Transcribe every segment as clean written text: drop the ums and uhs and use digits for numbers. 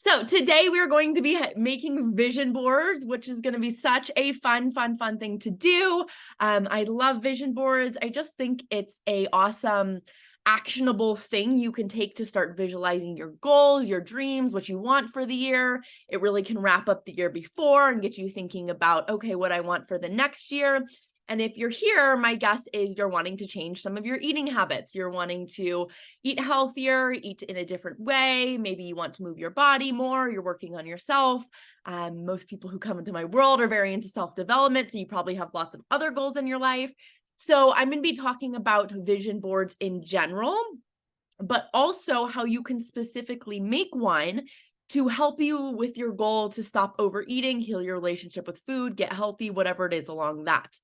So today we are going to be making vision boards, which is going to be such a fun thing to do. I love vision boards. I just think it's a awesome, actionable thing you can take to start visualizing your goals, your dreams, what you want for the year. It really can wrap up the year before and get you thinking about, okay, what I want for the next year. And if you're here, my guess is you're wanting to change some of your eating habits. You're wanting to eat healthier, eat in a different way. Maybe you want to move your body more. You're working on yourself. Most people who come into my world are very into self-development. So you probably have lots of other goals in your life. So I'm going to be talking about vision boards in general, but also how you can specifically make one to help you with your goal to stop overeating, heal your relationship with food, get healthy, whatever it is along that.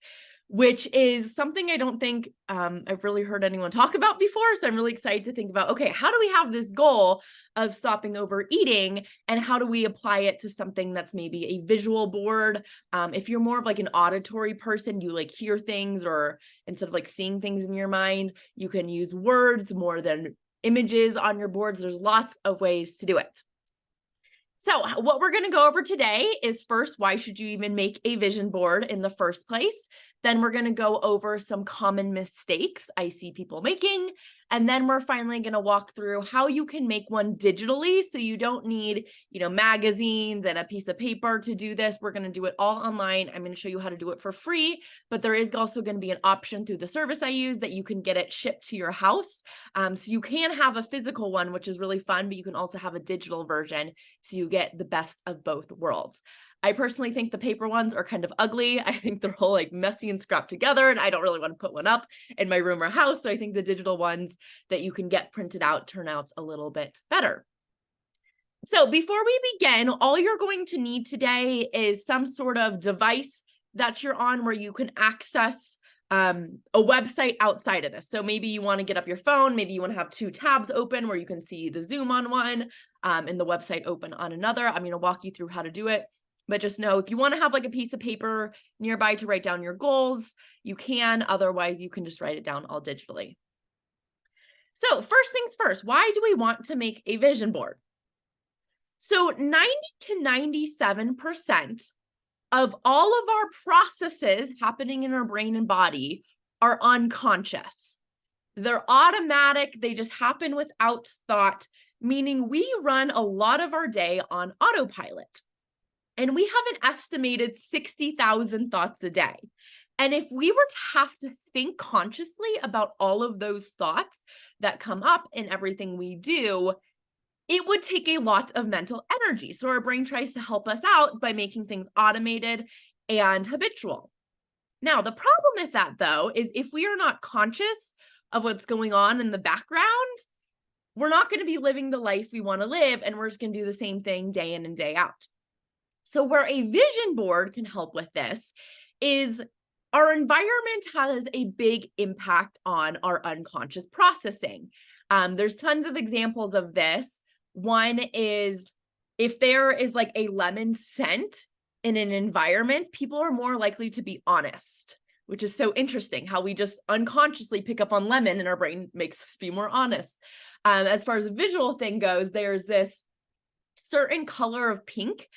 Which is something I don't think I've really heard anyone talk about before. So I'm really excited to think about, okay, how do we have this goal of stopping overeating and how do we apply it to something that's maybe a visual board? If you're more of like an auditory person, you like hear things, or instead of like seeing things in your mind, you can use words more than images on your boards. There's lots of ways to do it. So what we're going to go over today is first, why should you even make a vision board in the first place? Then we're going to go over some common mistakes I see people making. And then we're finally going to walk through how you can make one digitally. So you don't need, magazines and a piece of paper to do this. We're going to do it all online. I'm going to show you how to do it for free, but there is also going to be an option through the service I use that you can get it shipped to your house. So you can have a physical one, which is really fun, but you can also have a digital version. So you get the best of both worlds. I personally think the paper ones are kind of ugly. I think they're all like messy and scrapped together, and I don't really want to put one up in my room or house. So I think the digital ones that you can get printed out turn out a little bit better. So before we begin, all you're going to need today is some sort of device that you're on where you can access a website outside of this. So maybe you want to get up your phone, maybe you want to have two tabs open where you can see the Zoom on one and the website open on another. I'm going to walk you through how to do it. But just know if you want to have like a piece of paper nearby to write down your goals, you can. Otherwise, you can just write it down all digitally. So first things first, why do we want to make a vision board? So 90 to 97% of all of our processes happening in our brain and body are unconscious. They're automatic. They just happen without thought, meaning we run a lot of our day on autopilot. And we have an estimated 60,000 thoughts a day. And if we were to have to think consciously about all of those thoughts that come up in everything we do, it would take a lot of mental energy. So our brain tries to help us out by making things automated and habitual. Now, the problem with that, though, is if we are not conscious of what's going on in the background, we're not going to be living the life we want to live, and we're just going to do the same thing day in and day out. So where a vision board can help with this is our environment has a big impact on our unconscious processing. There's tons of examples of this. One is if there is like a lemon scent in an environment, people are more likely to be honest, which is so interesting how we just unconsciously pick up on lemon and our brain makes us be more honest. As far as a visual thing goes, there's this certain color of pink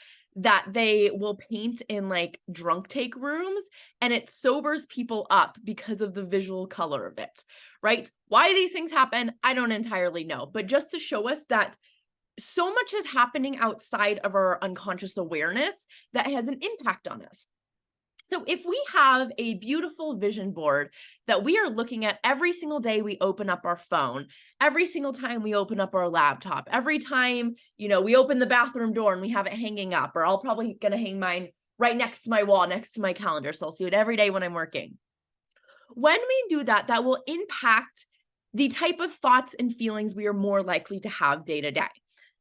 that they will paint in like drunk take rooms, and it sobers people up because of the visual color of it, right? Why these things happen, I don't entirely know, but just to show us that so much is happening outside of our unconscious awareness that has an impact on us. So if we have a beautiful vision board that we are looking at every single day we open up our phone, every single time we open up our laptop, every time, we open the bathroom door and we have it hanging up, or I'll probably going to hang mine right next to my wall, next to my calendar. So I'll see it every day when I'm working. When we do that, that will impact the type of thoughts and feelings we are more likely to have day to day.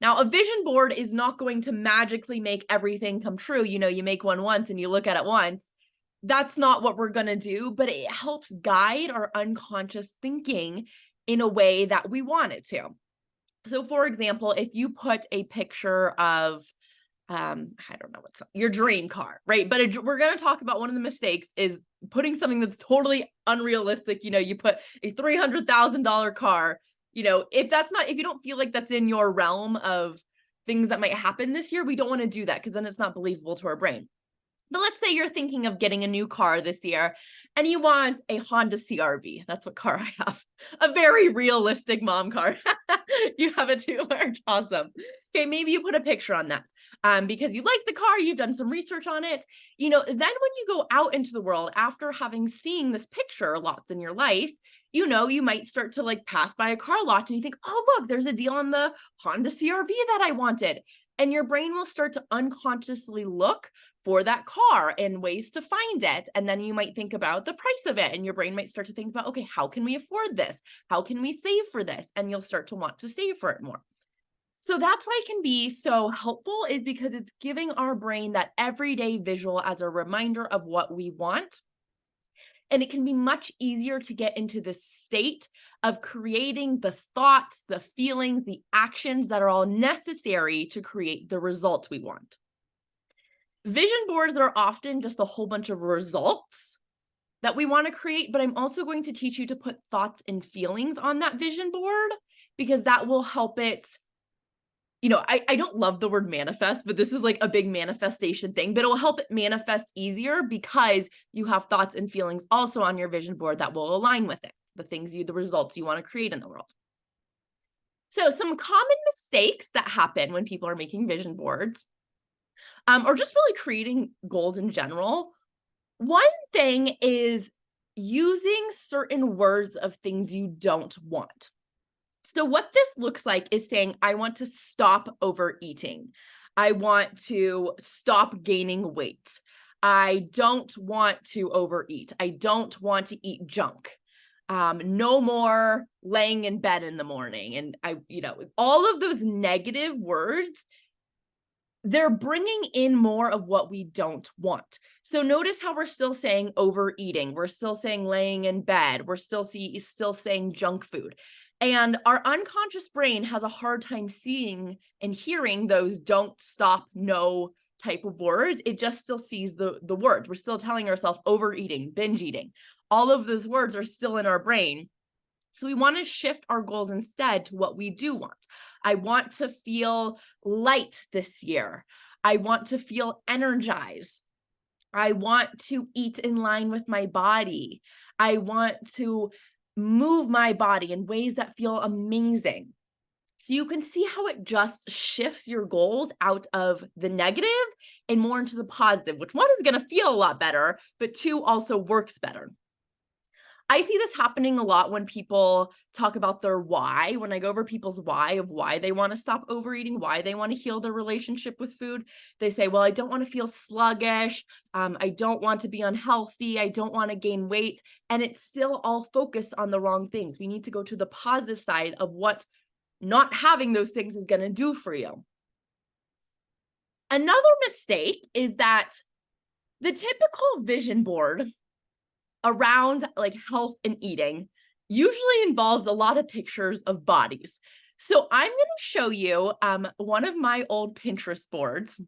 Now, a vision board is not going to magically make everything come true. You make one once and you look at it once. That's not what we're going to do, but it helps guide our unconscious thinking in a way that we want it to. So for example, if you put a picture of, I don't know what's your dream car, right? But we're going to talk about one of the mistakes is putting something that's totally unrealistic. You put a $300,000 car, if you don't feel like that's in your realm of things that might happen this year, we don't want to do that because then it's not believable to our brain. But let's say you're thinking of getting a new car this year and you want a Honda CR-V. That's what car I have. A very realistic mom car. You have it too. Awesome. Okay, maybe you put a picture on that because you like the car, you've done some research on it. Then when you go out into the world after having seen this picture lots in your life, you might start to like pass by a car lot and you think, oh, look, there's a deal on the Honda CR-V that I wanted. And your brain will start to unconsciously look for that car and ways to find it. And then you might think about the price of it. And your brain might start to think about, okay, how can we afford this? How can we save for this? And you'll start to want to save for it more. So that's why it can be so helpful, is because it's giving our brain that everyday visual as a reminder of what we want. And it can be much easier to get into this state of creating the thoughts, the feelings, the actions that are all necessary to create the result we want. Vision boards are often just a whole bunch of results that we want to create, but I'm also going to teach you to put thoughts and feelings on that vision board because that will help it. I don't love the word manifest, but this is like a big manifestation thing, but it will help it manifest easier because you have thoughts and feelings also on your vision board that will align with it, the results you want to create in the world. So some common mistakes that happen when people are making vision boards, or just really creating goals in general. One thing is using certain words of things you don't want. So what this looks like is saying, I want to stop overeating. I want to stop gaining weight. I don't want to overeat. I don't want to eat junk. No more laying in bed in the morning. And all of those negative words, they're bringing in more of what we don't want. So notice how we're still saying overeating. We're still saying laying in bed. We're still saying junk food. And our unconscious brain has a hard time seeing and hearing those don't, stop, no type of words. It just still sees the words. We're still telling ourselves overeating, binge eating. All of those words are still in our brain. So we want to shift our goals instead to what we do want. I want to feel light this year. I want to feel energized. I want to eat in line with my body. I want to move my body in ways that feel amazing. So you can see how it just shifts your goals out of the negative and more into the positive, which one is going to feel a lot better, but two also works better. I see this happening a lot when people talk about their why. When I go over people's why of why they want to stop overeating, why they want to heal their relationship with food, they say, well, I don't want to feel sluggish. I don't want to be unhealthy. I don't want to gain weight. And it's still all focused on the wrong things. We need to go to the positive side of what not having those things is going to do for you. Another mistake is that the typical vision board around like health and eating usually involves a lot of pictures of bodies. So I'm going to show you one of my old Pinterest boards.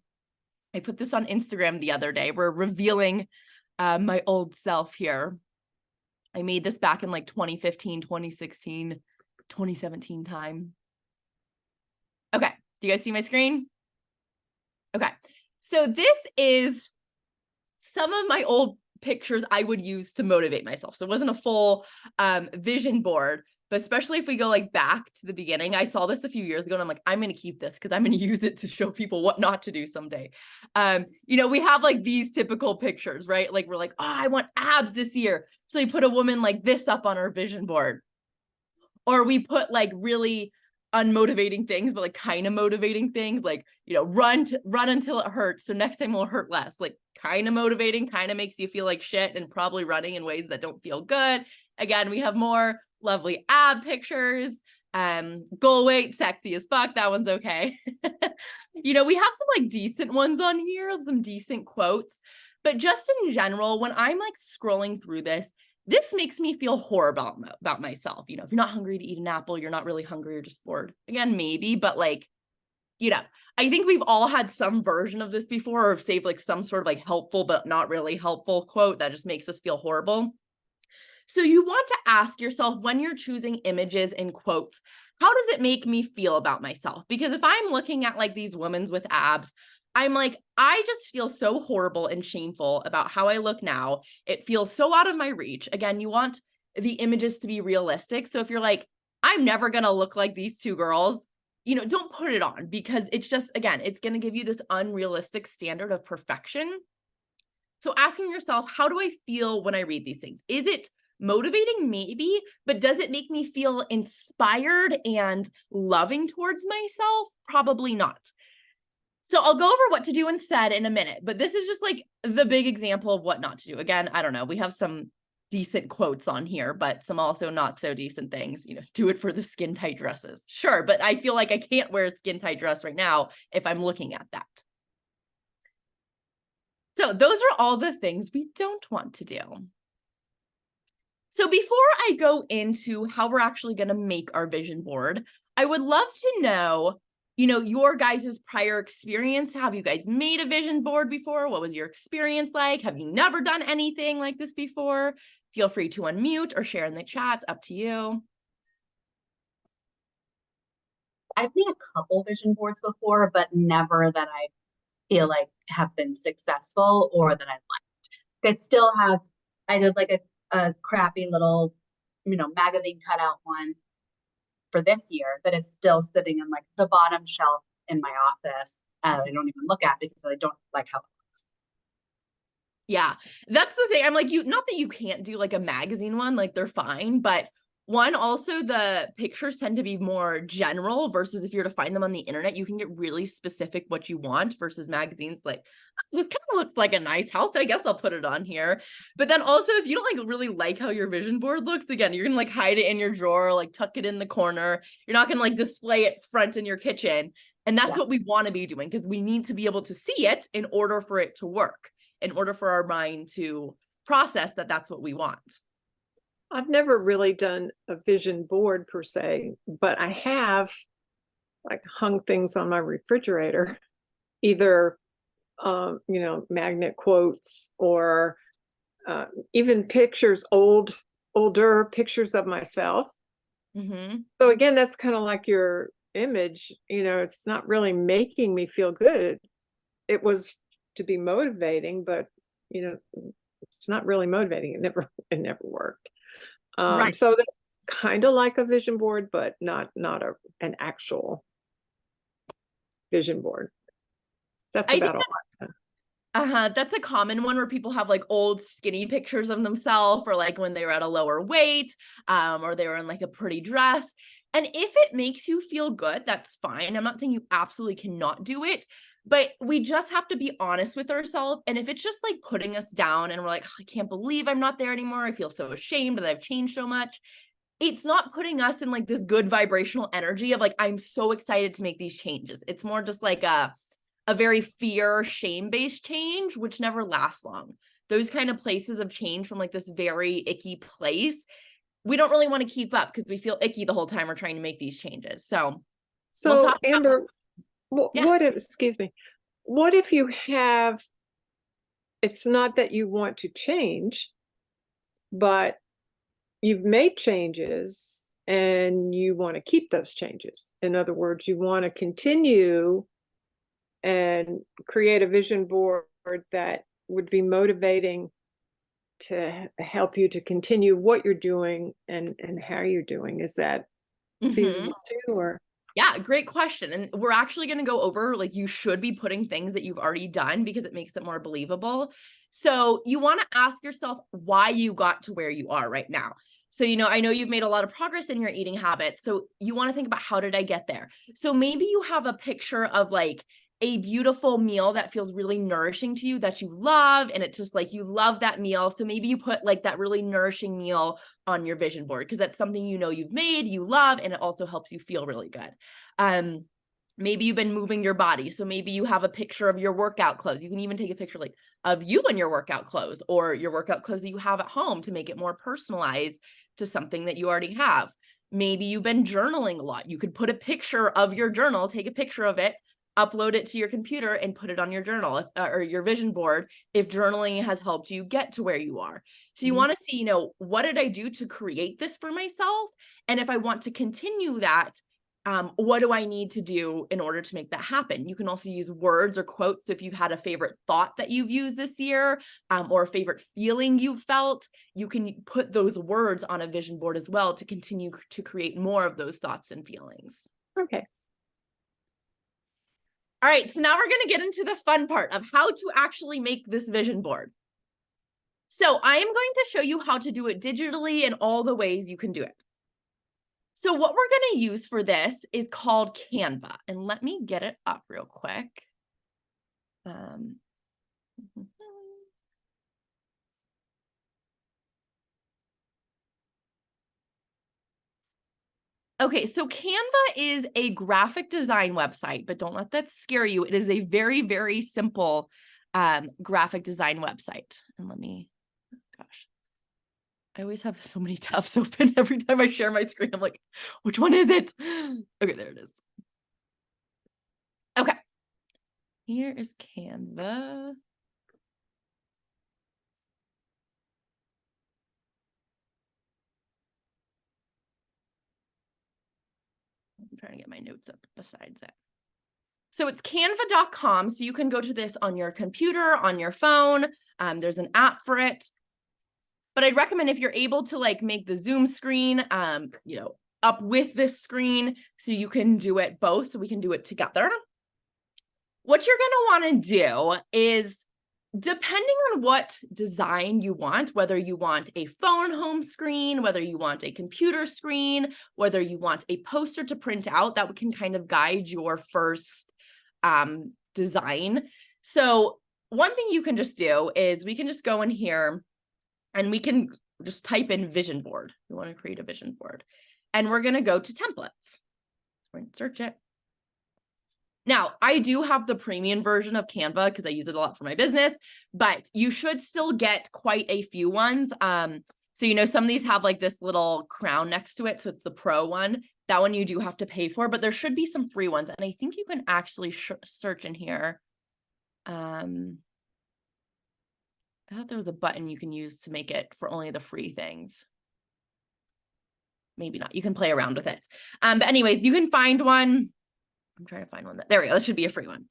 I put this on Instagram the other day. We're revealing my old self here. I made this back in like 2015, 2016, 2017 time. Okay. Do you guys see my screen? Okay. So this is some of my old pictures I would use to motivate myself. So it wasn't a full vision board, but especially if we go like back to the beginning, I saw this a few years ago and I'm like, I'm going to keep this because I'm going to use it to show people what not to do someday. We have like these typical pictures, right? Like we're like, oh, I want abs this year. So you put a woman like this up on our vision board, or we put like really unmotivating things, but like kind of motivating things, like, run until it hurts. So next time it'll hurt less. Like kind of motivating, kind of makes you feel like shit and probably running in ways that don't feel good. Again, we have more lovely ab pictures, goal weight, sexy as fuck. That one's okay. We have some like decent ones on here, some decent quotes, but just in general, when I'm like scrolling through this makes me feel horrible about myself. If you're not hungry to eat an apple, you're not really hungry, you're just bored. Again, maybe, but like, I think we've all had some version of this before, or have saved like some sort of like helpful, but not really helpful quote that just makes us feel horrible. So you want to ask yourself when you're choosing images and quotes, how does it make me feel about myself? Because if I'm looking at like these women's with abs, I'm like, I just feel so horrible and shameful about how I look now. It feels so out of my reach. Again, you want the images to be realistic. So if you're like, I'm never going to look like these two girls, don't put it on, because it's just, again, it's going to give you this unrealistic standard of perfection. So asking yourself, how do I feel when I read these things? Is it motivating? Maybe, but does it make me feel inspired and loving towards myself? Probably not. So I'll go over what to do instead in a minute, but this is just like the big example of what not to do. Again, I don't know. We have some decent quotes on here, but some also not so decent things. Do it for the skin tight dresses. Sure, but I feel like I can't wear a skin tight dress right now if I'm looking at that. So those are all the things we don't want to do. So before I go into how we're actually going to make our vision board, I would love to know, your guys' prior experience. Have you guys made a vision board before? What was your experience like? Have you never done anything like this before? Feel free to unmute or share in the chat. Up to you. I've made a couple vision boards before, but never that I feel like have been successful or that I liked. I did like a crappy little, magazine cutout one for this year that is still sitting in like the bottom shelf in my office. I don't even look at because I don't like how it looks. Yeah, that's the thing. I'm like, not that you can't do like a magazine one, like they're fine, but one, also the pictures tend to be more general versus if you're to find them on the internet, you can get really specific what you want versus magazines like, this kind of looks like a nice house. I guess I'll put it on here. But then also if you don't like really like how your vision board looks, again, you're gonna like hide it in your drawer, like tuck it in the corner. You're not gonna like display it front in your kitchen. And that's what we want to be doing, because we need to be able to see it in order for it to work, in order for our mind to process that that's what we want. I've never really done a vision board per se, but I have like hung things on my refrigerator, either, magnet quotes or even pictures, older pictures of myself. Mm-hmm. So again, that's kind of like your image, it's not really making me feel good. It was to be motivating, but, it's not really motivating. It never worked. Right. So that's kind of like a vision board, but not an actual vision board. That's about all. That's a common one where people have like old skinny pictures of themselves, or like when they were at a lower weight, or they were in like a pretty dress. And if it makes you feel good, that's fine. I'm not saying you absolutely cannot do it, but we just have to be honest with ourselves. And if it's just like putting us down and we're like, I can't believe I'm not there anymore, I feel so ashamed that I've changed so much, it's not putting us in like this good vibrational energy of like, I'm so excited to make these changes. It's more just like a very fear, shame-based change, which never lasts long. Those kind of places of change from like this very icky place, we don't really want to keep up because we feel icky the whole time we're trying to make these changes. So Amber, what if, excuse me, what if you have, it's not that you want to change, but you've made changes and you want to keep those changes. In other words, you want to continue and create a vision board that would be motivating to help you to continue what you're doing and how you're doing. Is that feasible too, or? Yeah, great question. And we're actually going to go over, like, you should be putting things that you've already done because it makes it more believable. So you want to ask yourself why you got to where you are right now. So, I know you've made a lot of progress in your eating habits. So you want to think about, how did I get there? So maybe you have a picture of like a beautiful meal that feels really nourishing to you that you love. And it's just like, you love that meal. So maybe you put like that really nourishing meal on your vision board because that's something you've made, you love, and it also helps you feel really good. Maybe you've been moving your body. So maybe you have a picture of your workout clothes. You can even take a picture like of you in your workout clothes, or your workout clothes that you have at home to make it more personalized to something that you already have. Maybe you've been journaling a lot. You could put a picture of your journal, take a picture of it, upload it to your computer and put it on your journal or your vision board if journaling has helped you get to where you are. So you want to see, what did I do to create this for myself? And if I want to continue that, what do I need to do in order to make that happen? You can also use words or quotes. So if you've had a favorite thought that you've used this year, or a favorite feeling you felt, you can put those words on a vision board as well to continue to create more of those thoughts and feelings. Okay. All right, so now we're going to get into the fun part of how to actually make this vision board. So I am going to show you how to do it digitally and all the ways you can do it. So what we're going to use for this is called Canva. And let me get it up real quick. Okay, so Canva is a graphic design website, but don't let that scare you. It is a very, very simple graphic design website. And gosh, I always have so many tabs open every time I share my screen. I'm like, which one is it? Okay, there it is. Okay, here is Canva. I'm trying to get my notes up besides that. So it's canva.com. So you can go to this on your computer, on your phone. There's an app for it. But I'd recommend if you're able to make the Zoom screen, up with this screen so you can do it both, so we can do it together. What you're going to want to do is, depending on what design you want, whether you want a phone home screen, whether you want a computer screen, whether you want a poster to print out, that can kind of guide your first design. So one thing you can just do is we can just go in here and we can just type in vision board. We want to create a vision board. And we're going to go to templates. So we're going to search it. Now, I do have the premium version of Canva because I use it a lot for my business, but you should still get quite a few ones. So, some of these have this little crown next to it. So it's the pro one. That one you do have to pay for, but there should be some free ones. And I think you can actually search in here. I thought there was a button you can use to make it for only the free things. Maybe not. You can play around with it. But anyways, you can find one. I'm trying to find one there we go. This should be a free one.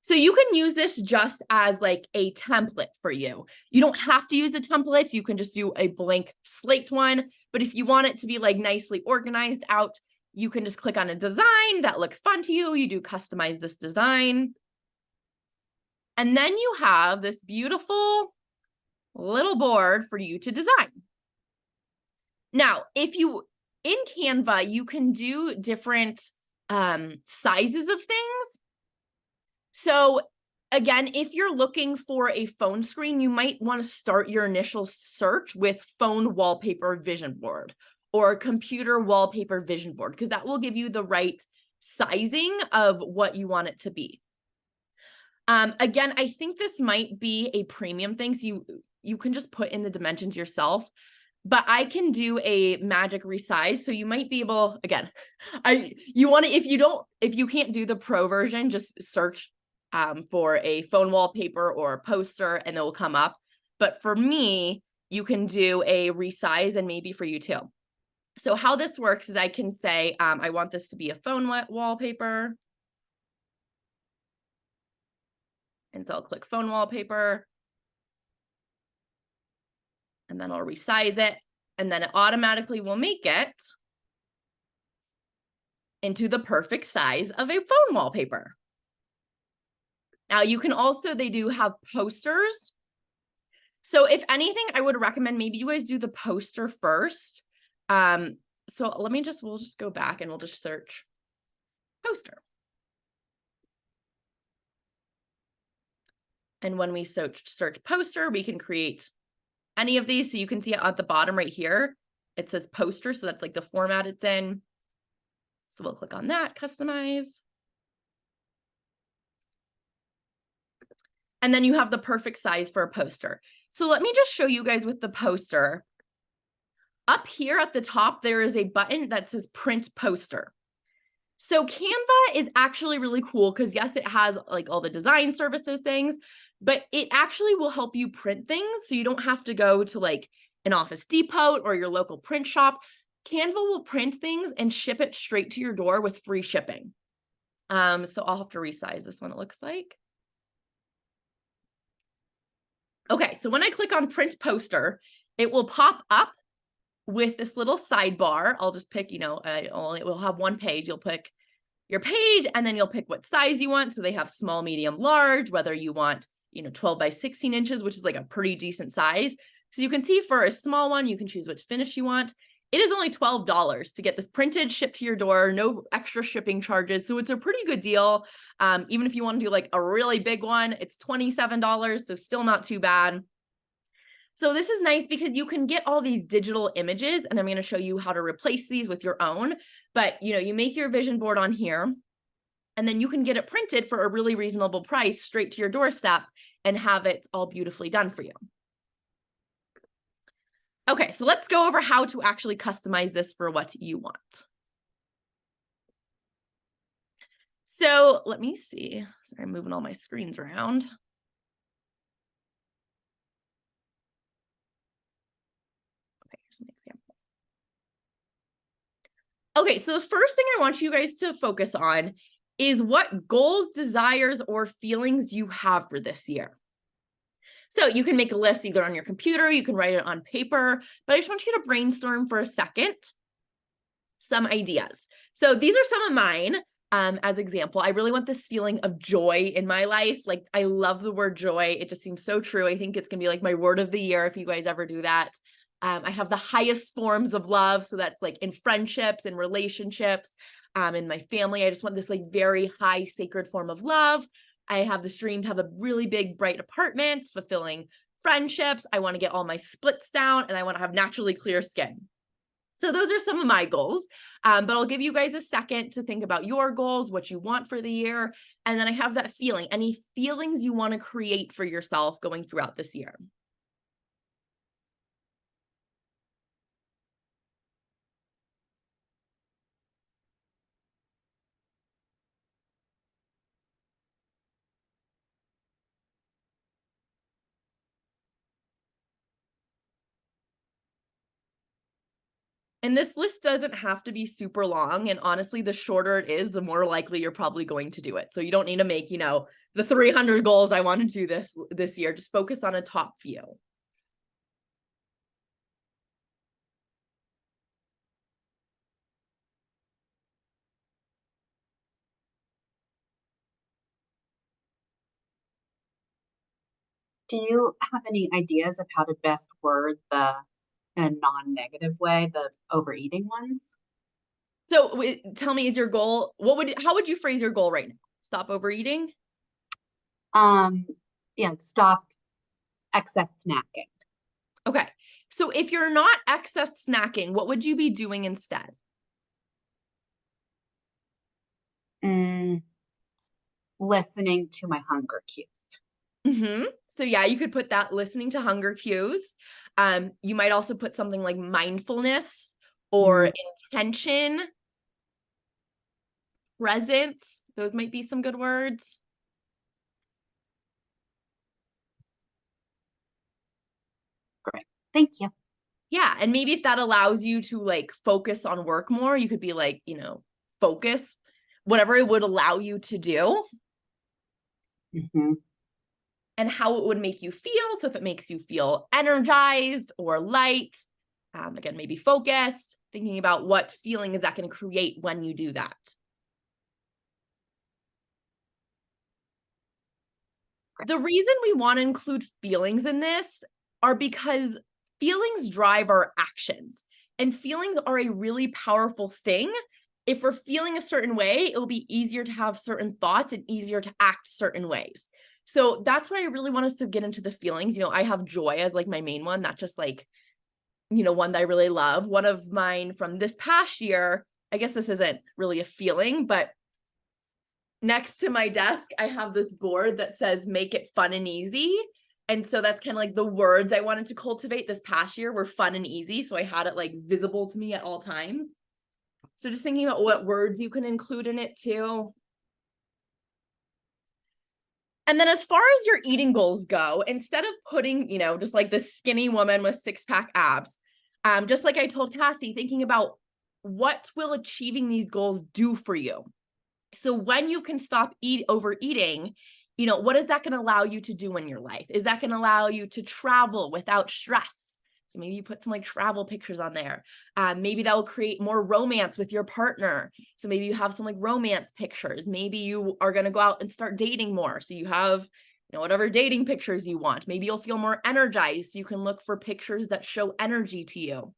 So you can use this just as a template for you. You don't have to use a template. You can just do a blank slate one. But if you want it to be nicely organized out, you can just click on a design that looks fun to you. You do customize this design. And then you have this beautiful little board for you to design. Now, in Canva, you can do different sizes of things. So again, if you're looking for a phone screen, you might want to start your initial search with phone wallpaper vision board or computer wallpaper vision board, because that will give you the right sizing of what you want it to be. Again, I think this might be a premium thing. So you can just put in the dimensions yourself, but I can do a magic resize. So you might be able, again, if you can't do the pro version, just search for a phone wallpaper or a poster and it will come up. But for me, you can do a resize, and maybe for you too. So how this works is I can say, I want this to be a phone wallpaper. And so I'll click phone wallpaper. And then I'll resize it. And then it automatically will make it into the perfect size of a phone wallpaper. Now you can also, they do have posters. So if anything, I would recommend maybe you guys do the poster first. So we'll just go back and we'll just search poster. And when we search poster, we can create any of these. So you can see at the bottom right here, it says poster. So that's the format it's in. So we'll click on that, customize. And then you have the perfect size for a poster. So let me just show you guys with the poster. Up here at the top, there is a button that says print poster. So Canva is actually really cool because yes, it has like all the design services things, but it actually will help you print things. So you don't have to go to like an Office Depot or your local print shop. Canva will print things and ship it straight to your door with free shipping. So I'll have to resize this one, it looks like. Okay, so when I click on print poster, it will pop up with this little sidebar. I'll just pick, it will have one page. You'll pick your page and then you'll pick what size you want. So they have small, medium, large, whether you want, 12 by 16 inches, which is like a pretty decent size. So you can see for a small one, you can choose which finish you want. It is only $12 to get this printed, shipped to your door, no extra shipping charges. So it's a pretty good deal. Even if you want to do like a really big one, it's $27, so still not too bad. So this is nice because you can get all these digital images, and I'm going to show you how to replace these with your own. But, you make your vision board on here, and then you can get it printed for a really reasonable price straight to your doorstep and have it all beautifully done for you. Okay, so let's go over how to actually customize this for what you want. So let me see. Sorry, I'm moving all my screens around. Okay, here's an example. Okay, so the first thing I want you guys to focus on is what goals, desires, or feelings you have for this year. So you can make a list either on your computer, you can write it on paper, but I just want you to brainstorm for a second some ideas. So these are some of mine. As example, I really want this feeling of joy in my life. Like, I love the word joy. It just seems so true. I think it's gonna be like my word of the year if you guys ever do that. I have the highest forms of love. So that's like in friendships and relationships, in my family. I just want this like very high sacred form of love. I have this dream to have a really big, bright apartment, fulfilling friendships. I want to get all my splits down, and I want to have naturally clear skin. So those are some of my goals, but I'll give you guys a second to think about your goals, what you want for the year, and then I have that feeling, any feelings you want to create for yourself going throughout this year. And this list doesn't have to be super long. And honestly, the shorter it is, the more likely you're probably going to do it. So you don't need to make, the 300 goals I want to do this year. Just focus on a top few. Do you have any ideas of how to best word in a non-negative way, the overeating ones? So tell me, is your goal, how would you phrase your goal right now? Stop overeating? Yeah, stop excess snacking. Okay. So if you're not excess snacking, what would you be doing instead? Listening to my hunger cues. So yeah, you could put that listening to hunger cues. You might also put something like mindfulness or intention, presence. Those might be some good words. Great. Thank you. Yeah. And maybe if that allows you to like focus on work more, you could be like, focus, whatever it would allow you to do. And how it would make you feel. So if it makes you feel energized or light, again, maybe focused, thinking about what feeling is that going to create when you do that. The reason we want to include feelings in this are because feelings drive our actions, and feelings are a really powerful thing. If we're feeling a certain way, it'll be easier to have certain thoughts and easier to act certain ways. So that's why I really want us to get into the feelings. I have joy as like my main one, not just like, one that I really love. One of mine from this past year, I guess this isn't really a feeling, but next to my desk, I have this board that says, make it fun and easy. And so that's kind of like the words I wanted to cultivate this past year were fun and easy. So I had it like visible to me at all times. So just thinking about what words you can include in it too. And then as far as your eating goals go, instead of putting, just like this skinny woman with 6-pack abs, just like I told Cassie, thinking about what will achieving these goals do for you. So when you can stop overeating, what is that going to allow you to do in your life? Is that going to allow you to travel without stress? So maybe you put some like travel pictures on there. Maybe that will create more romance with your partner. So maybe you have some like romance pictures. Maybe you are going to go out and start dating more. So you have, whatever dating pictures you want. Maybe you'll feel more energized. So you can look for pictures that show energy to you.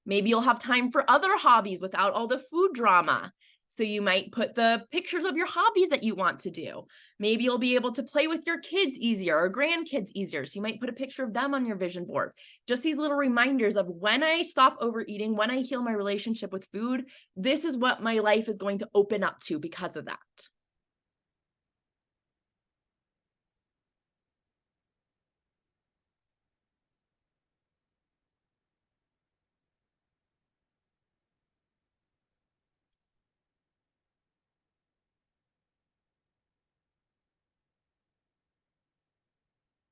Maybe you'll have time for other hobbies without all the food drama. So you might put the pictures of your hobbies that you want to do. Maybe you'll be able to play with your kids easier or grandkids easier. So you might put a picture of them on your vision board. Just these little reminders of when I stop overeating, when I heal my relationship with food, this is what my life is going to open up to because of that.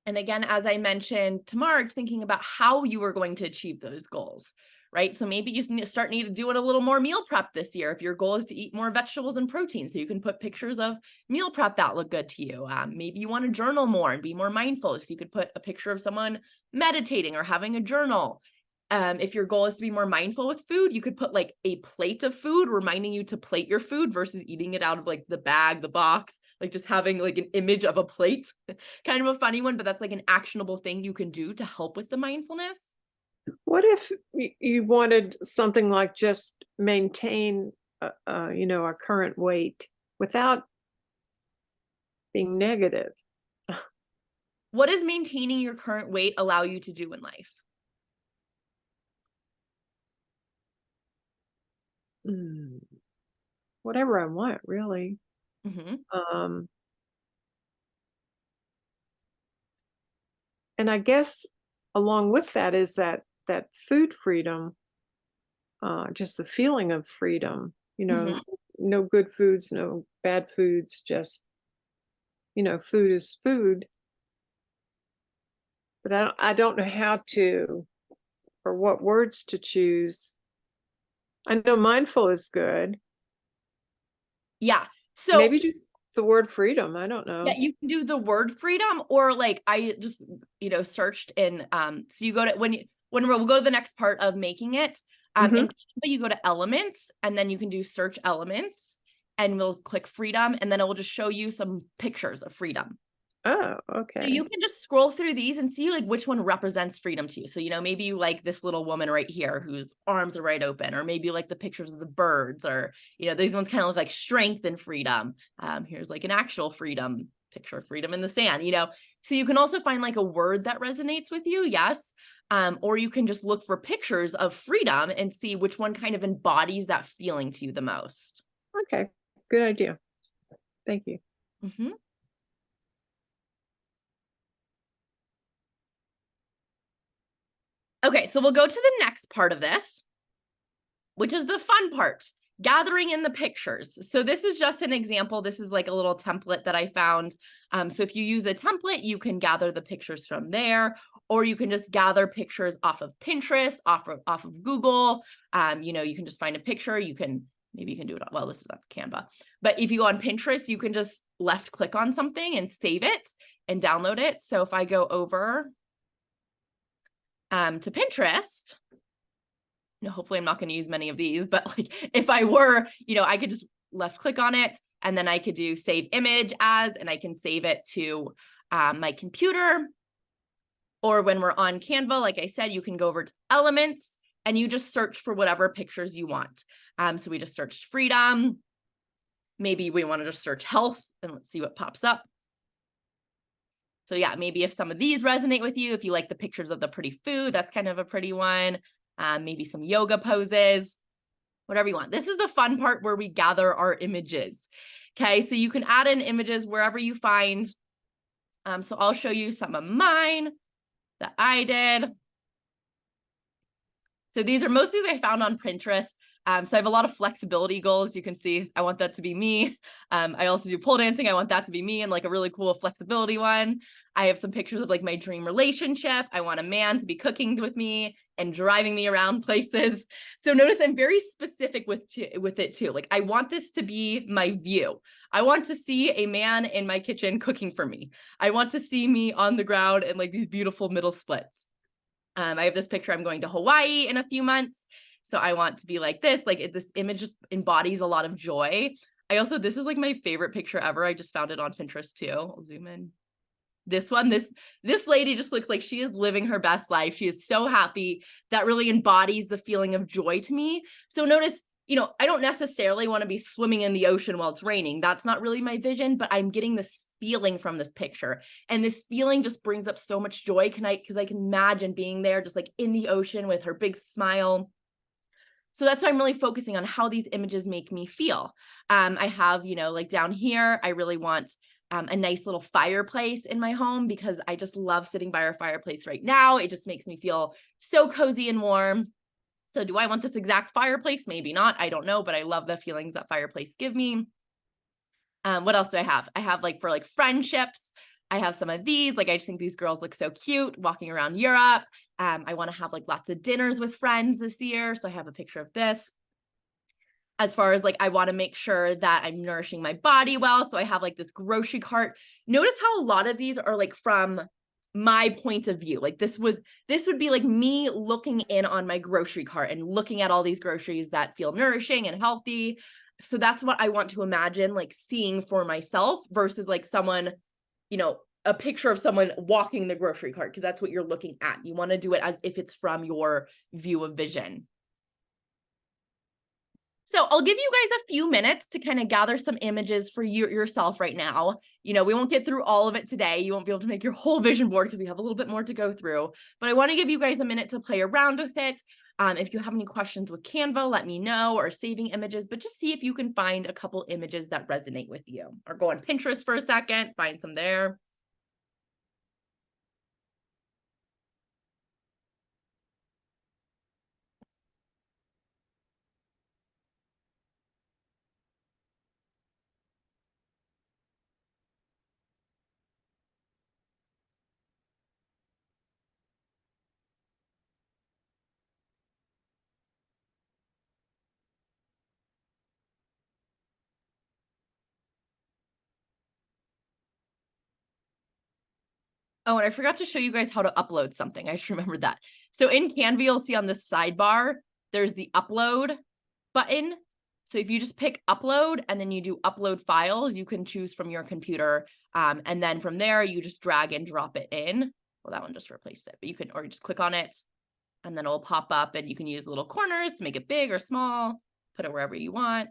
And again, as I mentioned to Mark, thinking about how you are going to achieve those goals, right? So maybe you need to do it a little more meal prep this year. If your goal is to eat more vegetables and protein, so you can put pictures of meal prep that look good to you. Maybe you want to journal more and be more mindful. So you could put a picture of someone meditating or having a journal. If your goal is to be more mindful with food, you could put like a plate of food reminding you to plate your food versus eating it out of like the bag, the box, like just having like an image of a plate. Kind of a funny one, but that's like an actionable thing you can do to help with the mindfulness. What if you wanted something like just maintain, our current weight without being negative? What does maintaining your current weight allow you to do in life? Whatever I want, really. Mm-hmm. And I guess along with that is that food freedom, just the feeling of freedom, Mm-hmm. no good foods, no bad foods, just, food is food. But I don't know how to, or what words to choose. I know mindful is good. Yeah. So Maybe just the word freedom. I don't know. yeah, you can do the word freedom, or like I just, searched in, so you go to, we'll go to the next part of making it. Mhm. And you go to elements and then you can do search elements and we'll click freedom and then it will just show you some pictures of freedom. Oh, So okay. you can just scroll through these and see like which one represents freedom to you. So, maybe you like this little woman right here whose arms are right open, or maybe you like the pictures of the birds, or, these ones kind of look like strength and freedom. Here's like an actual freedom picture of freedom in the sand, So you can also find like a word that resonates with you. Yes. Or you can just look for pictures of freedom and see which one kind of embodies that feeling to you the most. Okay. Good idea. Thank you. Mm-hmm. Okay, so we'll go to the next part of this, which is the fun part, gathering in the pictures. So this is just an example. This is like a little template that I found. So if you use a template, you can gather the pictures from there, or you can just gather pictures off of Pinterest, off of Google. You can just find a picture. Maybe you can do it. Well, this is on Canva, but if you go on Pinterest, you can just left click on something and save it and download it. So if I go over to Pinterest, hopefully I'm not going to use many of these, but like if I were, I could just left click on it and then I could do save image as, and I can save it to my computer. Or when we're on Canva, like I said, you can go over to elements and you just search for whatever pictures you want. So we just searched freedom. Maybe we want to just search health and let's see what pops up. So yeah, maybe if some of these resonate with you, if you like the pictures of the pretty food, that's kind of a pretty one. Maybe some yoga poses, whatever you want. This is the fun part where we gather our images. Okay, so you can add in images wherever you find. So I'll show you some of mine that I did. So these are most of these I found on Pinterest. So I have a lot of flexibility goals. You can see, I want that to be me. I also do pole dancing. I want that to be me, and like a really cool flexibility one. I have some pictures of like my dream relationship. I want a man to be cooking with me and driving me around places. So notice I'm very specific with it too. Like I want this to be my view. I want to see a man in my kitchen cooking for me. I want to see me on the ground in like these beautiful middle splits. I have this picture. I'm going to Hawaii in a few months. So I want to be like this. Like this image just embodies a lot of joy. I also, this is like my favorite picture ever. I just found it on Pinterest too. I'll zoom in. This one, this lady just looks like she is living her best life. She is so happy. That really embodies the feeling of joy to me. So notice, I don't necessarily want to be swimming in the ocean while it's raining. That's not really my vision, but I'm getting this feeling from this picture. And this feeling just brings up so much joy. Because I can imagine being there just like in the ocean with her big smile. So that's why I'm really focusing on how these images make me feel. I have, like down here, I really want a nice little fireplace in my home because I just love sitting by our fireplace right now. It just makes me feel so cozy and warm. So do I want this exact fireplace? Maybe not. I don't know, but I love the feelings that fireplace give me. What else do I have? I have like for like friendships, I have some of these. Like I just think these girls look so cute walking around Europe. I want to have like lots of dinners with friends this year. So I have a picture of this. As far as like, I want to make sure that I'm nourishing my body well. So I have like this grocery cart. Notice how a lot of these are like from my point of view. Like this would be like me looking in on my grocery cart and looking at all these groceries that feel nourishing and healthy. So that's what I want to imagine like seeing for myself versus like someone, a picture of someone walking the grocery cart, because that's what you're looking at. You want to do it as if it's from your view of vision. So I'll give you guys a few minutes to kind of gather some images for yourself right now. We won't get through all of it today. You won't be able to make your whole vision board because we have a little bit more to go through. But I want to give you guys a minute to play around with it. If you have any questions with Canva, let me know, or saving images, but just see if you can find a couple images that resonate with you. Or go on Pinterest for a second, find some there. Oh, and I forgot to show you guys how to upload something. I just remembered that. So in Canva, you'll see on the sidebar, there's the upload button. So if you just pick upload and then you do upload files, you can choose from your computer. And then from there, you just drag and drop it in. Well, that one just replaced it, but you can, or you just click on it and then it'll pop up and you can use little corners to make it big or small, put it wherever you want.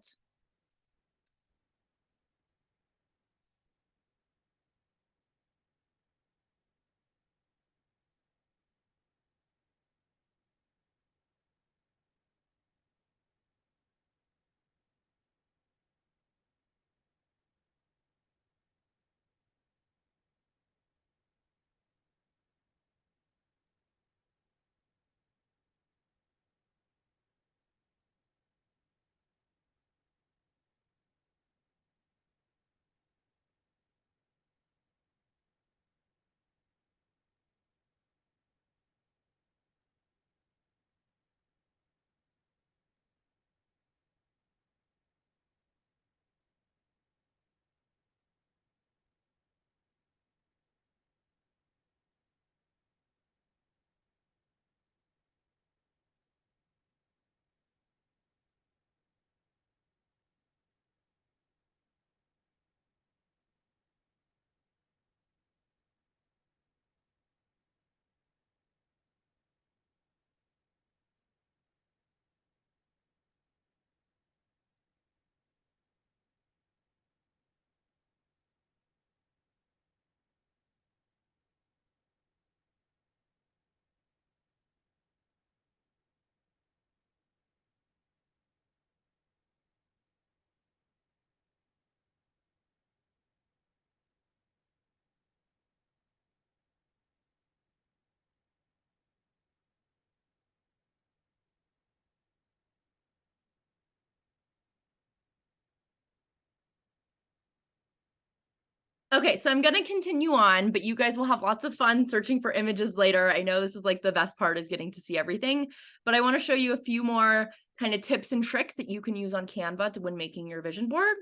Okay, so I'm going to continue on, but you guys will have lots of fun searching for images later. I know this is like the best part is getting to see everything, but I want to show you a few more kind of tips and tricks that you can use on Canva when making your vision board.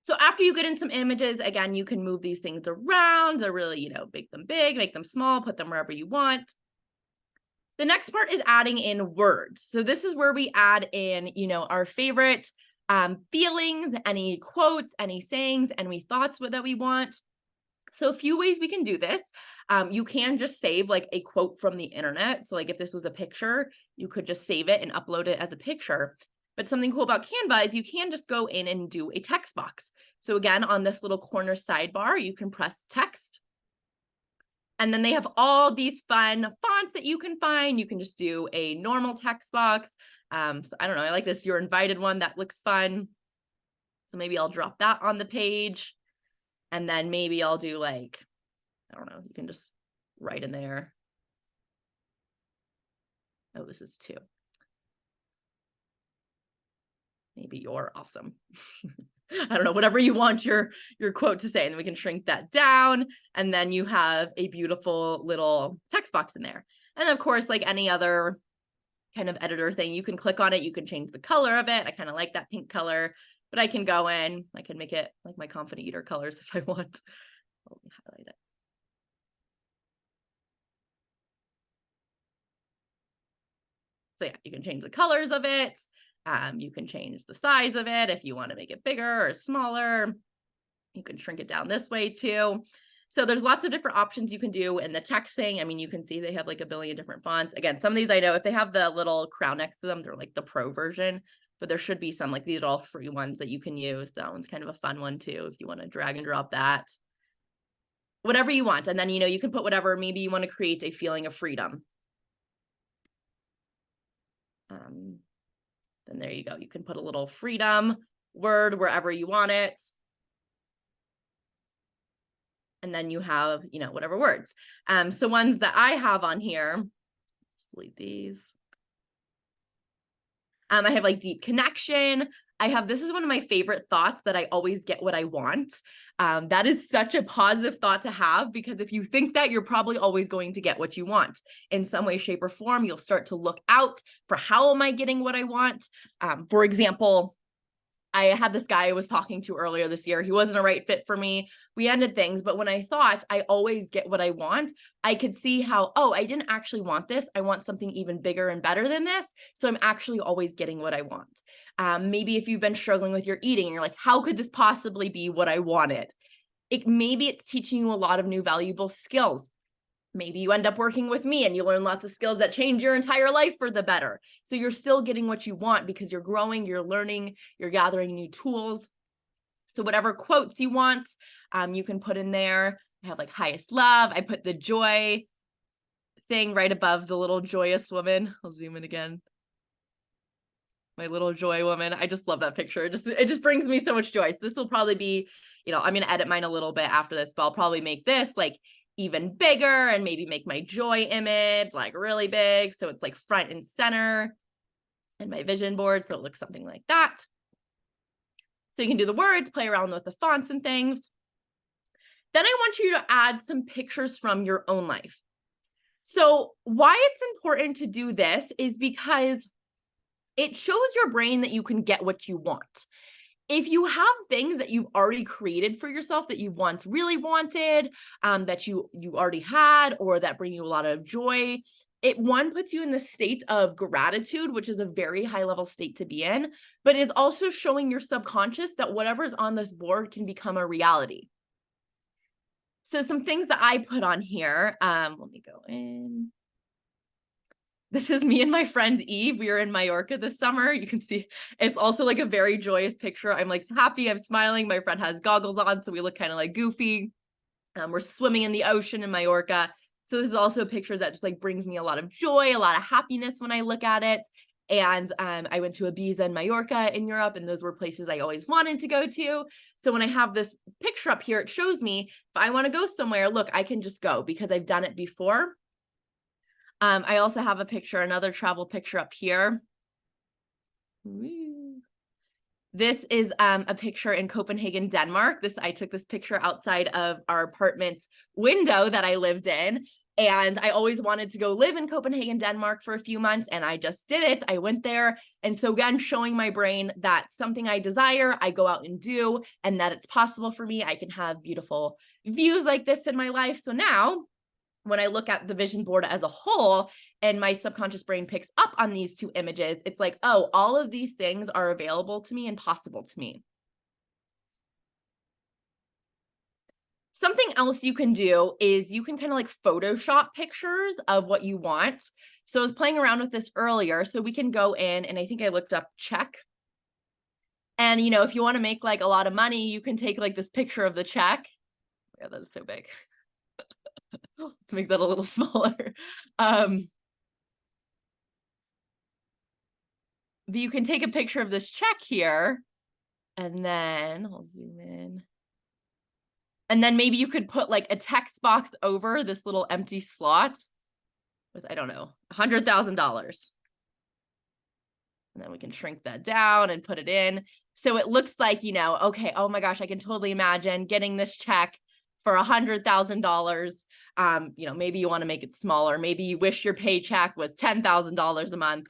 So after you get in some images, again, you can move these things around. They're really, make them big, make them small, put them wherever you want. The next part is adding in words. So this is where we add in, our favorite feelings, any quotes, any sayings, any thoughts that we want. So a few ways we can do this. You can just save like a quote from the internet. So like if this was a picture, you could just save it and upload it as a picture. But something cool about Canva is you can just go in and do a text box. So again, on this little corner sidebar, you can press text. And then they have all these fun fonts that you can find. You can just do a normal text box. So I don't know, I like this You're Invited one. That looks fun. So maybe I'll drop that on the page. And then maybe I'll do like, I don't know, you can just write in there. Oh, this is 2. Maybe you're awesome. I don't know, whatever you want your quote to say, and then we can shrink that down. And then you have a beautiful little text box in there. And of course, like any other kind of editor thing, you can click on it. You can change the color of it. I kind of like that pink color, but I can go in, I can make it like my Confident Eater colors if I want. Let me highlight it. So yeah, you can change the colors of it. You can change the size of it if you want to make it bigger or smaller. You can shrink it down this way too. So there's lots of different options you can do in the texting. I mean, you can see they have like a billion different fonts. Again, some of these I know if they have the little crown next to them, they're like the pro version, but there should be some like these are all free ones that you can use. That one's kind of a fun one too, if you want to drag and drop that. Whatever you want. And then, you can put whatever, maybe you want to create a feeling of freedom. Then there you go. You can put a little freedom word wherever you want it. And then you have, whatever words. So ones that I have on here, just delete these. I have like deep connection. This is one of my favorite thoughts, that I always get what I want. That is such a positive thought to have, because if you think that, you're probably always going to get what you want in some way, shape, or form. You'll start to look out for how am I getting what I want? For example, I had this guy I was talking to earlier this year. He wasn't a right fit for me. We ended things, but when I thought I always get what I want, I could see how, oh, I didn't actually want this. I want something even bigger and better than this. So I'm actually always getting what I want. Maybe if you've been struggling with your eating and you're like, how could this possibly be what I wanted? Maybe it's teaching you a lot of new valuable skills. Maybe you end up working with me and you learn lots of skills that change your entire life for the better. So you're still getting what you want because you're growing, you're learning, you're gathering new tools. So whatever quotes you want, you can put in there. I have like highest love. I put the joy thing right above the little joyous woman. I'll zoom in again. My little joy woman. I just love that picture. It just brings me so much joy. So this will probably be, I'm going to edit mine a little bit after this, but I'll probably make this like even bigger and maybe make my joy image like really big. So it's like front and center in my vision board. So it looks something like that. So you can do the words, play around with the fonts and things. Then I want you to add some pictures from your own life. So why it's important to do this is because it shows your brain that you can get what you want. If you have things that you've already created for yourself that you once really wanted, that you already had, or that bring you a lot of joy, it puts you in the state of gratitude, which is a very high level state to be in, but is also showing your subconscious that whatever's on this board can become a reality. So some things that I put on here, let me go in. This is me and my friend Eve. We were in Mallorca this summer. You can see it's also like a very joyous picture. I'm like happy, I'm smiling. My friend has goggles on, so we look kind of like goofy. We're swimming in the ocean in Mallorca. So this is also a picture that just like brings me a lot of joy, a lot of happiness when I look at it. And I went to Ibiza and Mallorca in Europe, and those were places I always wanted to go to. So when I have this picture up here, it shows me if I want to go somewhere, look, I can just go because I've done it before. I also have a picture, another travel picture up here. This is a picture in Copenhagen, Denmark. I took this picture outside of our apartment window that I lived in. And I always wanted to go live in Copenhagen, Denmark for a few months, and I just did it. I went there. And so again, showing my brain that something I desire, I go out and do, and that it's possible for me. I can have beautiful views like this in my life. So now when I look at the vision board as a whole and my subconscious brain picks up on these two images, it's like, oh, all of these things are available to me and possible to me. Something else you can do is you can kind of like Photoshop pictures of what you want. So I was playing around with this earlier. So we can go in, and I think I looked up check. And, you know, if you want to make like a lot of money, you can take like this picture of the check. Yeah, that is so big. Let's make that a little smaller. But you can take a picture of this check here, and then I'll zoom in. And then maybe you could put like a text box over this little empty slot with, I don't know, $100,000. And then we can shrink that down and put it in. So it looks like, you know, okay, oh my gosh, I can totally imagine getting this check for $100,000. You know, maybe you want to make it smaller. Maybe you wish your paycheck was $10,000 a month.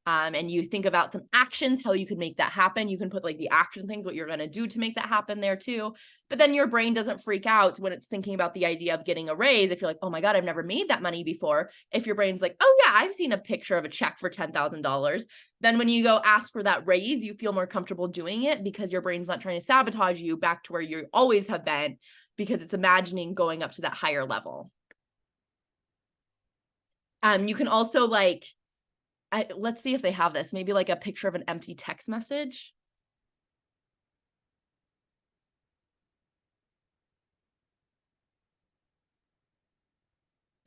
And you think about some actions, how you could make that happen. You can put like the action things, what you're going to do to make that happen there too. But then your brain doesn't freak out when it's thinking about the idea of getting a raise. If you're like, oh my God, I've never made that money before. If your brain's like, oh yeah, I've seen a picture of a check for $10,000. Then when you go ask for that raise, you feel more comfortable doing it because your brain's not trying to sabotage you back to where you always have been, because it's imagining going up to that higher level. You can also like, let's see if they have this, maybe like a picture of an empty text message.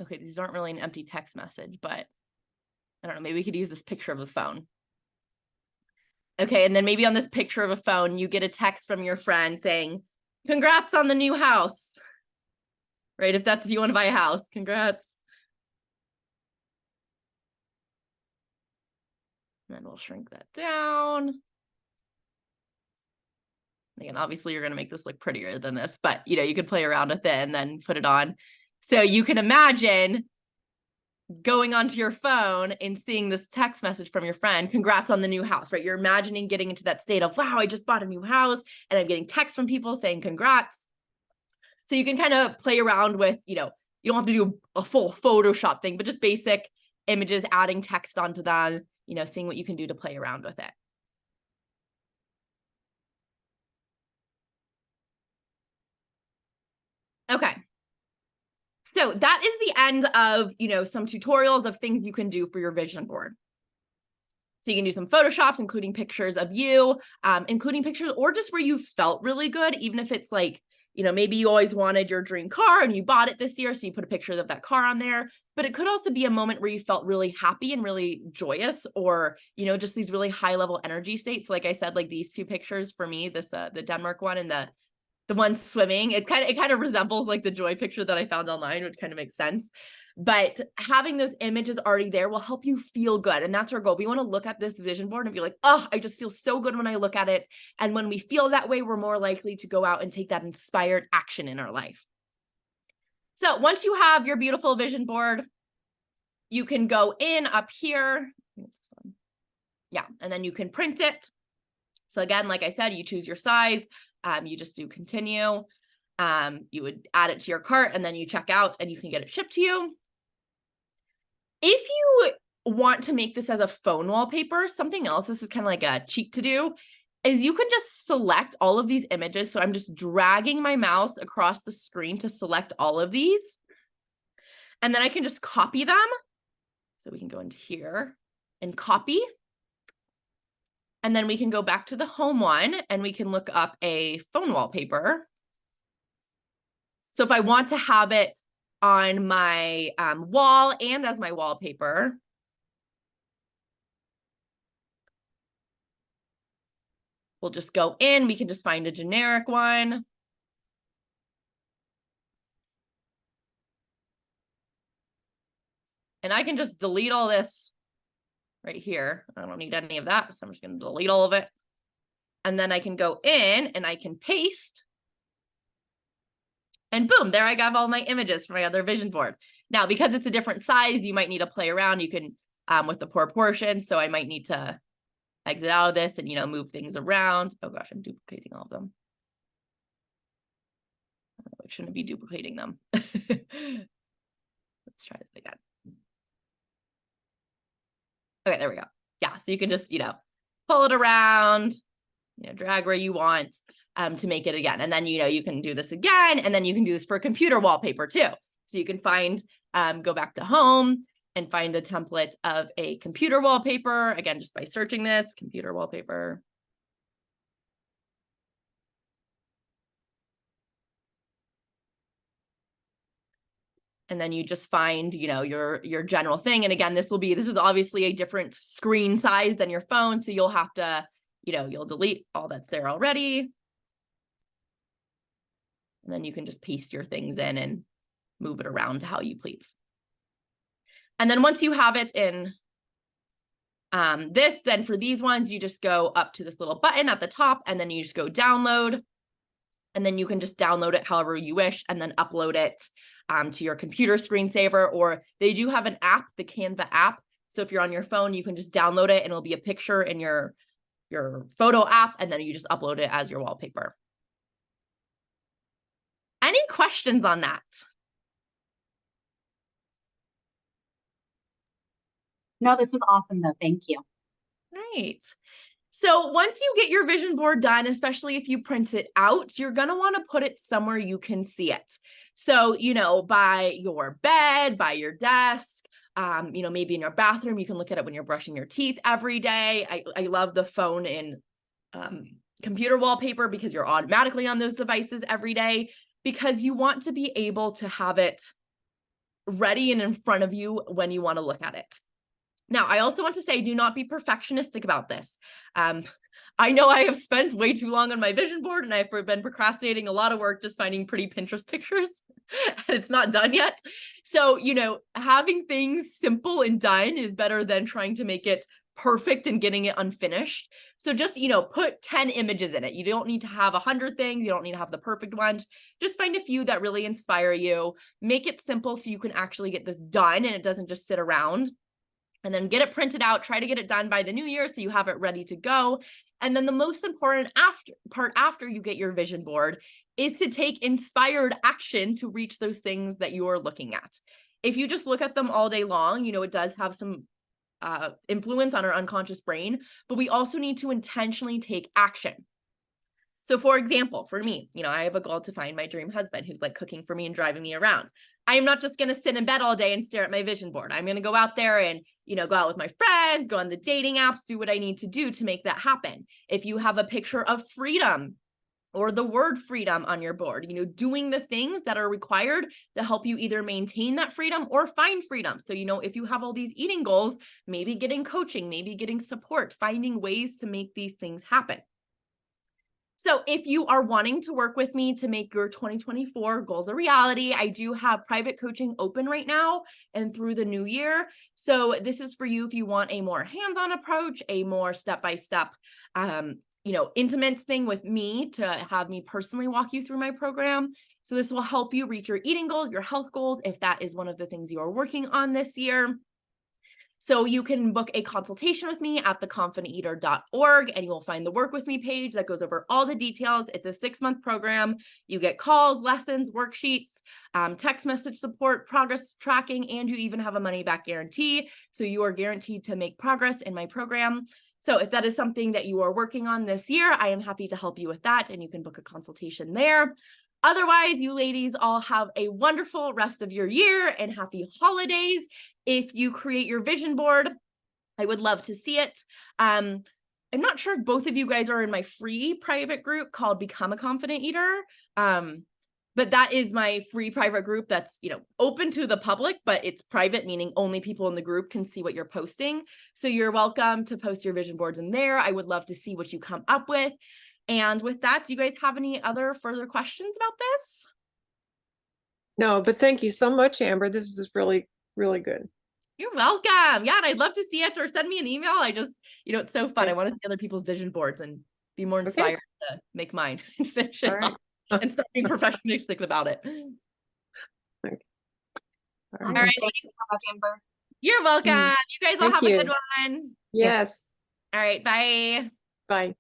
Okay, these aren't really an empty text message, but I don't know, maybe we could use this picture of a phone. Okay, and then maybe on this picture of a phone, you get a text from your friend saying, congrats on the new house, right? If you want to buy a house, congrats. And then we'll shrink that down. Again, obviously you're going to make this look prettier than this, but you know, you could play around with it and then put it on. So you can imagine going onto your phone and seeing this text message from your friend, congrats on the new house, right? You're imagining getting into that state of, wow, I just bought a new house and I'm getting texts from people saying congrats. So you can kind of play around with, you know, you don't have to do a full Photoshop thing, but just basic images, adding text onto them, you know, seeing what you can do to play around with it. Okay. So that is the end of, you know, some tutorials of things you can do for your vision board. So you can do some Photoshops, including pictures of you, including pictures or just where you felt really good, even if it's like, you know, maybe you always wanted your dream car and you bought it this year, so you put a picture of that car on there. But it could also be a moment where you felt really happy and really joyous, or, you know, just these really high level energy states. Like I said, like these two pictures for me, this the Denmark one and the one swimming, it kind of resembles like the joy picture that I found online, which kind of makes sense. But having those images already there will help you feel good. And that's our goal. We want to look at this vision board and be like, oh, I just feel so good when I look at it. And when we feel that way, we're more likely to go out and take that inspired action in our life. So once you have your beautiful vision board, you can go in up here. Yeah, and then you can print it. So again, like I said, you choose your size. You just do continue. You would add it to your cart and then you check out and you can get it shipped to you. If you want to make this as a phone wallpaper, something else, this is kind of like a cheat to do, is you can just select all of these images. So I'm just dragging my mouse across the screen to select all of these. And then I can just copy them. So we can go into here and copy. And then we can go back to the home one and we can look up a phone wallpaper. So if I want to have it on my wall and as my wallpaper, we'll just go in, we can just find a generic one. And I can just delete all this right here. I don't need any of that, so I'm just going to delete all of it. And then I can go in and I can paste. And boom, there I have all my images for my other vision board. Now, because it's a different size, you might need to play around. You can, with the proportion. So I might need to exit out of this and, move things around. Oh gosh, I'm duplicating all of them. I shouldn't be duplicating them. Let's try this again. Okay, there we go. Yeah, so you can just, pull it around, drag where you want to make it again. And then, you can do this again, and then you can do this for computer wallpaper too. So you can find, go back to home and find a template of a computer wallpaper, again, just by searching this, computer wallpaper. And then you just find, your general thing. And again, this is obviously a different screen size than your phone. So you'll have to, you'll delete all that's there already. And then you can just paste your things in and move it around to how you please. And then once you have it in then for these ones, you just go up to this little button at the top, and then you just go download. And then you can just download it however you wish, and then upload it to your computer screensaver, or they do have an app, the Canva app. So if you're on your phone, you can just download it and it'll be a picture in your photo app, and then you just upload it as your wallpaper. Any questions on that? No, this was awesome though. Thank you. Right. So once you get your vision board done, especially if you print it out, you're going to want to put it somewhere you can see it. So, by your bed, by your desk, maybe in your bathroom. You can look at it when you're brushing your teeth every day. I love the phone and computer wallpaper because you're automatically on those devices every day, because you want to be able to have it ready and in front of you when you want to look at it. Now, I also want to say, do not be perfectionistic about this. I know I have spent way too long on my vision board, and I've been procrastinating a lot of work just finding pretty Pinterest pictures, and it's not done yet. So, having things simple and done is better than trying to make it perfect and getting it unfinished. So just, put 10 images in it. You don't need to have 100 things. You don't need to have the perfect ones. Just find a few that really inspire you. Make it simple so you can actually get this done and it doesn't just sit around. And then get it printed out, try to get it done by the new year so you have it ready to go. And then the most important part after you get your vision board is to take inspired action to reach those things that you are looking at. If you just look at them all day long, it does have some influence on our unconscious brain, but we also need to intentionally take action. So for example, for me, I have a goal to find my dream husband who's like cooking for me and driving me around. I am not just going to sit in bed all day and stare at my vision board. I'm going to go out there and, go out with my friends, go on the dating apps, do what I need to do to make that happen. If you have a picture of freedom or the word freedom on your board, doing the things that are required to help you either maintain that freedom or find freedom. So, if you have all these eating goals, maybe getting coaching, maybe getting support, finding ways to make these things happen. So if you are wanting to work with me to make your 2024 goals a reality, I do have private coaching open right now and through the new year. So this is for you if you want a more hands-on approach, a more step-by-step, intimate thing with me to have me personally walk you through my program. So this will help you reach your eating goals, your health goals, if that is one of the things you are working on this year. So you can book a consultation with me at theconfidenteater.org, and you will find the work with me page that goes over all the details. It's a 6-month program. You get calls, lessons, worksheets, text message support, progress tracking, and you even have a money back guarantee. So you are guaranteed to make progress in my program. So if that is something that you are working on this year, I am happy to help you with that, and you can book a consultation there. Otherwise, you ladies all have a wonderful rest of your year and happy holidays. If you create your vision board, I would love to see it. I'm not sure if both of you guys are in my free private group called Become a Confident Eater. But that is my free private group that's, open to the public, but it's private, meaning only people in the group can see what you're posting. So you're welcome to post your vision boards in there. I would love to see what you come up with. And with that, do you guys have any other further questions about this? No, but thank you so much, Amber. This is really, really good. You're welcome. Yeah, and I'd love to see it, or send me an email. I just, it's so fun. Okay. I want to see other people's vision boards and be more inspired to make mine and finish it All right. off and start being perfectionistic about it. Okay. All All right. right. Thank you so much, Amber. You're welcome. You guys all Thank have a good you. one. Yes. All right. Bye. Bye.